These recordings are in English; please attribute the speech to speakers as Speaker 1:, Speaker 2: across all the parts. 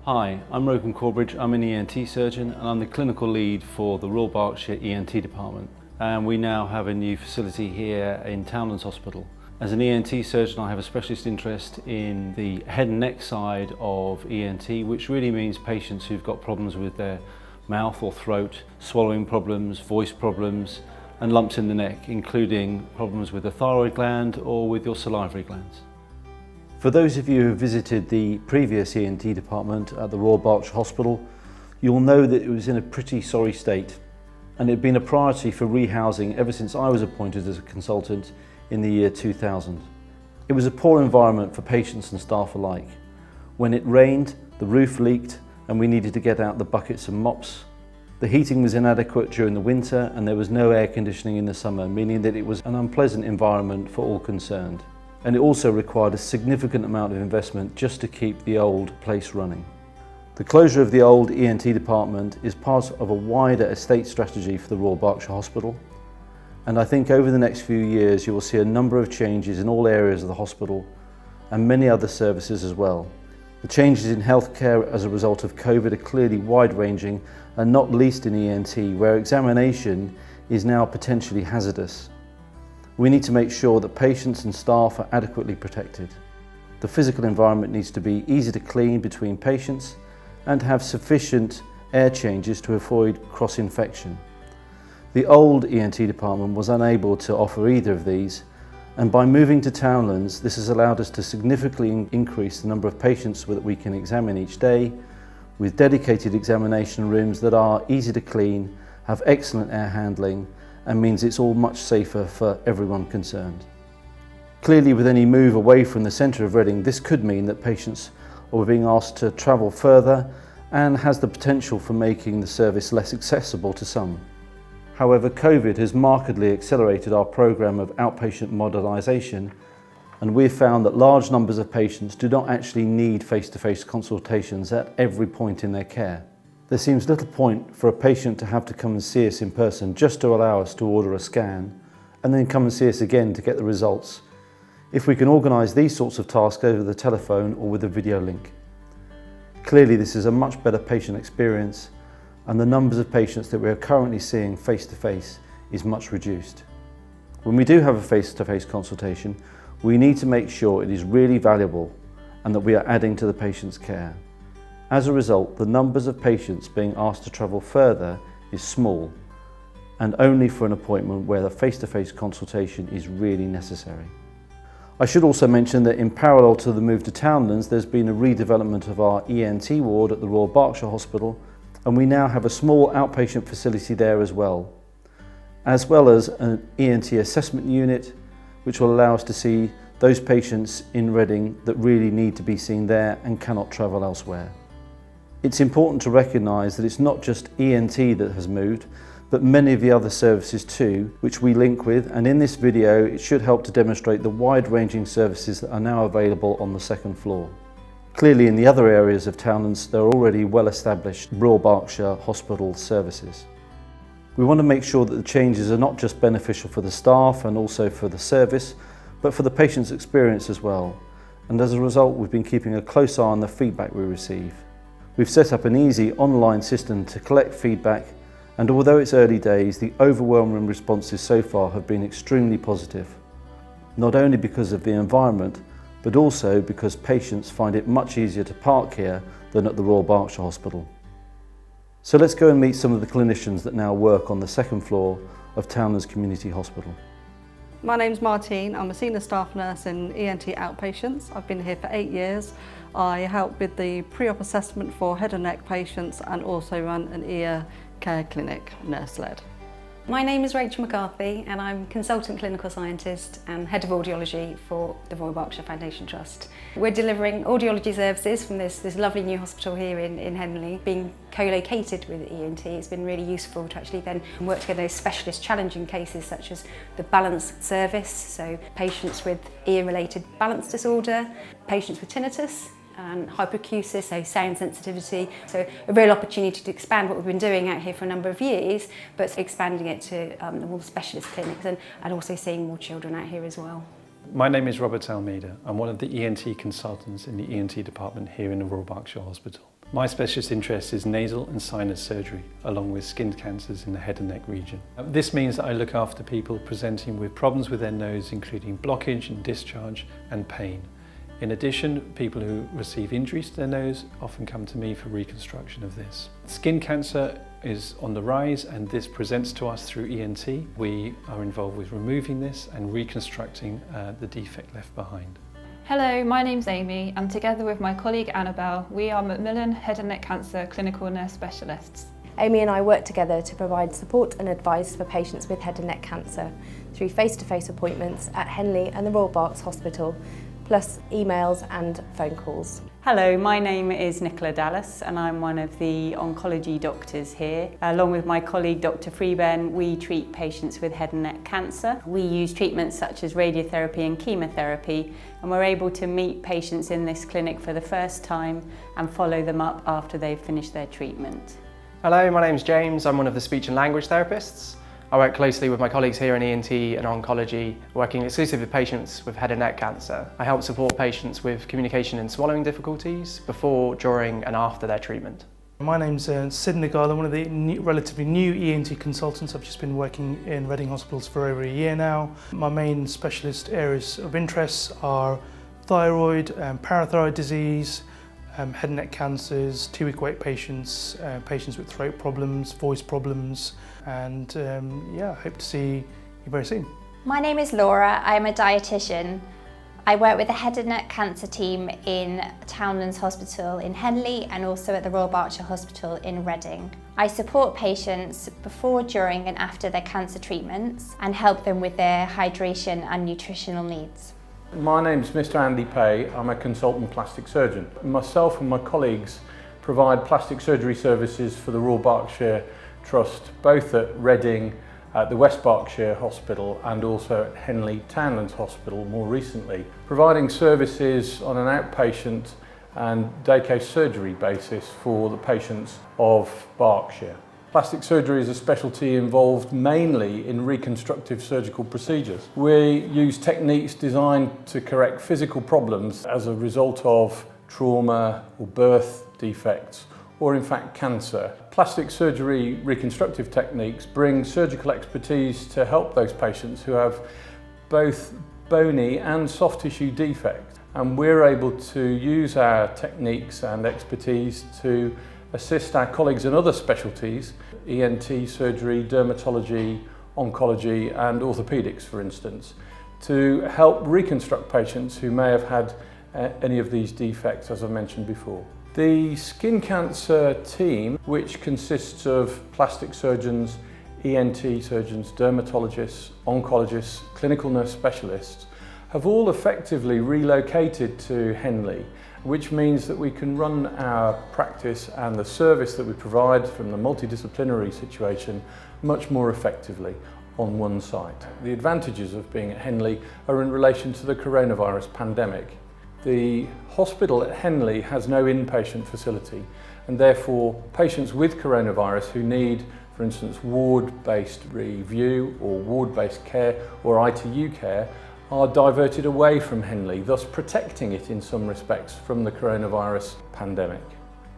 Speaker 1: Hi, I'm Rogan Corbridge. I'm an ENT surgeon and I'm the clinical lead for the Royal Berkshire ENT department. And we now have a new facility here in Townlands Hospital. As an ENT surgeon, I have a specialist interest in the head and neck side of ENT, which really means patients who've got problems with their mouth or throat, swallowing problems, voice problems, and lumps in the neck, including problems with the thyroid gland or with your salivary glands. For those of you who visited the previous ENT department at the Royal Berkshire Hospital, you'll know that it was in a pretty sorry state, and it had been a priority for rehousing ever since I was appointed as a consultant in the year 2000. It was a poor environment for patients and staff alike. When it rained, the roof leaked and we needed to get out the buckets and mops. The heating was inadequate during the winter and there was no air conditioning in the summer, meaning that it was an unpleasant environment for all concerned. And it also required a significant amount of investment just to keep the old place running. The closure of the old ENT department is part of a wider estate strategy for the Royal Berkshire Hospital, and I think over the next few years you will see a number of changes in all areas of the hospital and many other services as well. The changes in healthcare as a result of COVID are clearly wide-ranging, and not least in ENT, where examination is now potentially hazardous. We need to make sure that patients and staff are adequately protected. The physical environment needs to be easy to clean between patients and have sufficient air changes to avoid cross-infection. The old ENT department was unable to offer either of these, and by moving to Townlands, this has allowed us to significantly increase the number of patients that we can examine each day, with dedicated examination rooms that are easy to clean, have excellent air handling, and means it's all much safer for everyone concerned. Clearly, with any move away from the centre of Reading, this could mean that patients are being asked to travel further and has the potential for making the service less accessible to some. However, COVID has markedly accelerated our programme of outpatient modernisation, and we've found that large numbers of patients do not actually need face-to-face consultations at every point in their care. There seems little point for a patient to have to come and see us in person just to allow us to order a scan and then come and see us again to get the results, if we can organise these sorts of tasks over the telephone or with a video link. Clearly this is a much better patient experience, and the numbers of patients that we are currently seeing face-to-face is much reduced. When we do have a face-to-face consultation, we need to make sure it is really valuable and that we are adding to the patient's care. As a result, the numbers of patients being asked to travel further is small, and only for an appointment where the face-to-face consultation is really necessary. I should also mention that in parallel to the move to Townlands, there's been a redevelopment of our ENT ward at the Royal Berkshire Hospital, and we now have a small outpatient facility there as well as an ENT assessment unit, which will allow us to see those patients in Reading that really need to be seen there and cannot travel elsewhere. It's important to recognise that it's not just ENT that has moved, but many of the other services too, which we link with, and in this video it should help to demonstrate the wide-ranging services that are now available on the second floor. Clearly in the other areas of Townlands there are already well-established Royal Berkshire Hospital services. We want to make sure that the changes are not just beneficial for the staff and also for the service, but for the patient's experience as well, and as a result we've been keeping a close eye on the feedback we receive. We've set up an easy online system to collect feedback, and although it's early days, the overwhelming responses so far have been extremely positive. Not only because of the environment, but also because patients find it much easier to park here than at the Royal Berkshire Hospital. So let's go and meet some of the clinicians that now work on the second floor of Townlands Community Hospital.
Speaker 2: My name's Martine. I'm a senior staff nurse in ENT outpatients. I've been here for 8 years. I help with the pre-op assessment for head and neck patients and also run an ear care clinic, nurse-led.
Speaker 3: My name is Rachel McCarthy and I'm Consultant Clinical Scientist and Head of Audiology for the Royal Berkshire Foundation Trust. We're delivering audiology services from this lovely new hospital here in Henley. Being co-located with ENT, it's been really useful to actually then work together those specialist challenging cases such as the balance service, so patients with ear-related balance disorder, patients with tinnitus, and hyperacusis, so sound sensitivity. So a real opportunity to expand what we've been doing out here for a number of years, but expanding it to the more specialist clinics and also seeing more children out here as well.
Speaker 4: My name is Robert Almeida. I'm one of the ENT consultants in the ENT department here in the Royal Berkshire Hospital. My specialist interest is nasal and sinus surgery, along with skin cancers in the head and neck region. This means that I look after people presenting with problems with their nose, including blockage and discharge and pain. In addition, people who receive injuries to their nose often come to me for reconstruction of this. Skin cancer is on the rise, and this presents to us through ENT. We are involved with removing this and reconstructing the defect left behind.
Speaker 5: Hello, my name's Amy, and together with my colleague Annabelle, we are Macmillan Head and Neck Cancer Clinical Nurse Specialists.
Speaker 6: Amy and I work together to provide support and advice for patients with head and neck cancer through face-to-face appointments at Henley and the Royal Berks Hospital, plus emails and phone calls.
Speaker 7: Hello, my name is Nicola Dallas and I'm one of the oncology doctors here. Along with my colleague Dr. Freeben, we treat patients with head and neck cancer. We use treatments such as radiotherapy and chemotherapy, and we're able to meet patients in this clinic for the first time and follow them up after they've finished their treatment.
Speaker 8: Hello, my name's James. I'm one of the speech and language therapists. I work closely with my colleagues here in ENT and oncology, working exclusively with patients with head and neck cancer. I help support patients with communication and swallowing difficulties before, during and after their treatment.
Speaker 9: My name's Sid Nagal. I'm one of the relatively new ENT consultants. I've just been working in Reading hospitals for over a year now. My main specialist areas of interest are thyroid, parathyroid disease, head and neck cancers, 2-week wait patients, patients with throat problems, voice problems, and yeah, I hope to see you very soon.
Speaker 10: My name is Laura. I'm a dietitian. I work with the head and neck cancer team in Townlands Hospital in Henley and also at the Royal Berkshire Hospital in Reading. I support patients before, during and after their cancer treatments and help them with their hydration and nutritional needs.
Speaker 11: My name's Mr. Andy Pay. I'm a consultant plastic surgeon. Myself and my colleagues provide plastic surgery services for the Royal Berkshire Trust, both at Reading, at the West Berkshire Hospital and also at Henley Townlands Hospital more recently, providing services on an outpatient and day case surgery basis for the patients of Berkshire. Plastic surgery is a specialty involved mainly in reconstructive surgical procedures. We use techniques designed to correct physical problems as a result of trauma or birth defects, or in fact cancer. Plastic surgery reconstructive techniques bring surgical expertise to help those patients who have both bony and soft tissue defects. And we're able to use our techniques and expertise to assist our colleagues in other specialties, ENT surgery, dermatology, oncology and orthopedics for instance, to help reconstruct patients who may have had any of these defects as I mentioned before. The skin cancer team, which consists of plastic surgeons, ENT surgeons, dermatologists, oncologists, clinical nurse specialists, have all effectively relocated to Henley, which means that we can run our practice and the service that we provide from the multidisciplinary situation much more effectively on one site. The advantages of being at Henley are in relation to the coronavirus pandemic. The hospital at Henley has no inpatient facility, and therefore patients with coronavirus who need, for instance, ward-based review or ward-based care or ITU care are diverted away from Henley, thus protecting it in some respects from the coronavirus pandemic.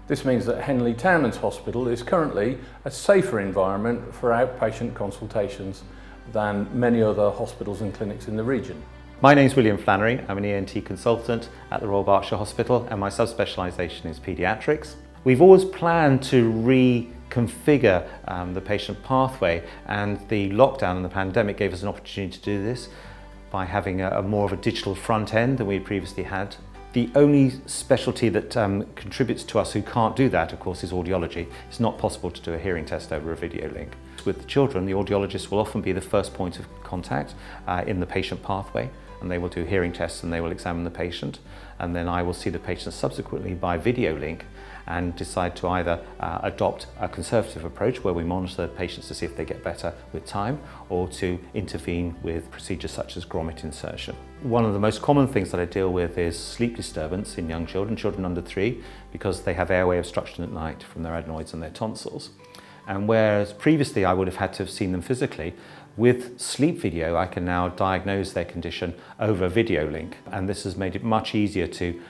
Speaker 11: This means that Henley Townlands Hospital is currently a safer environment for outpatient consultations than many other hospitals and clinics in the region.
Speaker 12: My name's William Flannery. I'm an ENT consultant at the Royal Berkshire Hospital and my subspecialisation is Pediatrics. We've always planned to reconfigure the patient pathway, and the lockdown and the pandemic gave us an opportunity to do this by having a more of a digital front end than we previously had. The only specialty that contributes to us who can't do that, of course, is audiology. It's not possible to do a hearing test over a video link. With the children, the audiologist will often be the first point of contact in the patient pathway, and they will do hearing tests and they will examine the patient, and then I will see the patient subsequently by video link and decide to either adopt a conservative approach where we monitor the patients to see if they get better with time, or to intervene with procedures such as grommet insertion. One of the most common things that I deal with is sleep disturbance in young children, children under 3, because they have airway obstruction at night from their adenoids and their tonsils. And whereas previously I would have had to have seen them physically, With sleep video, I can now diagnose their condition over a video link, and this has made it much easier to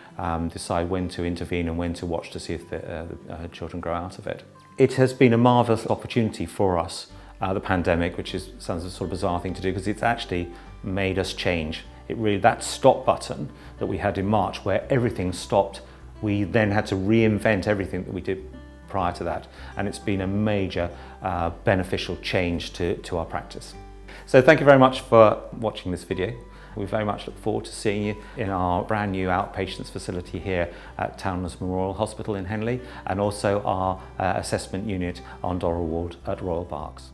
Speaker 12: decide when to intervene and when to watch to see if the children grow out of it. It has been a marvellous opportunity for us, the pandemic, which sounds a sort of bizarre thing to do, because it's actually made us change. That stop button that we had in March, where everything stopped, we then had to reinvent everything that we did prior to that, and it's been a major beneficial change to our practice. So thank you very much for watching this video. We very much look forward to seeing you in our brand new outpatients facility here at Townlands Memorial Hospital in Henley, and also our assessment unit on Dorrell Ward at Royal Berks.